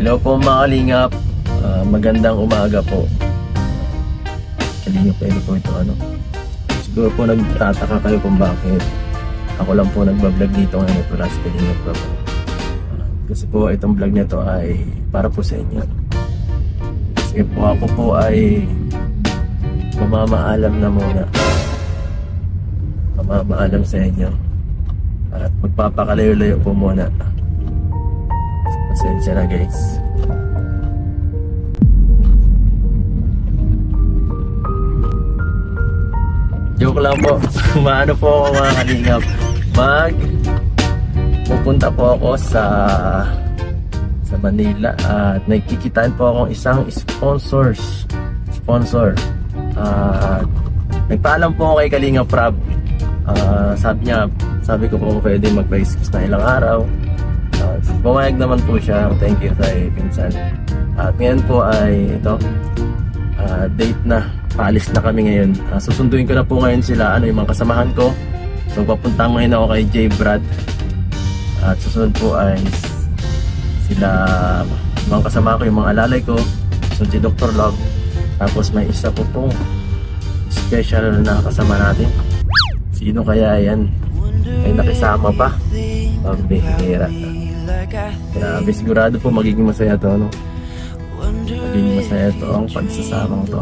Hello po mga kalingap. Magandang umaga po. Kalingap pwede po ito ano. Siguro po nagtataka kayo kung bakit ako lang po nagbablog dito ngayon ito last kalingap po. Kasi po itong vlog nito ay para po sa inyo. Kasi po ako po ay mamamaalam na muna. Mamamaalam sa inyo. At magpapakalayo-layo po muna. Pasensya na guys. Joke lang po. Maano po ako mga kalingap. Pupunta po ako sa Manila at nakikitaan po akong isang sponsor. Nagpaalam po ako kay Kalingap Prab. Sabi ko po pwede magpa-excuse na ilang araw. Pumayag naman po siya. Thank you kay Pinsan. At ngayon po ay ito date na. Paalis na kami ngayon. Susunduin ko na po ngayon sila yung mga kasamahan ko. So papunta ngayon ako kay J. Brad. At susunod po ay sila mga kasama ko, yung mga alalay ko. So si Dr. Love. Tapos may isa po pong special na kasama natin. Sino kaya yan? Ay nakisama pa. Pambihira. Grabe, sigurado po magiging masaya to, no? Magiging masaya to ang pagsasamang to.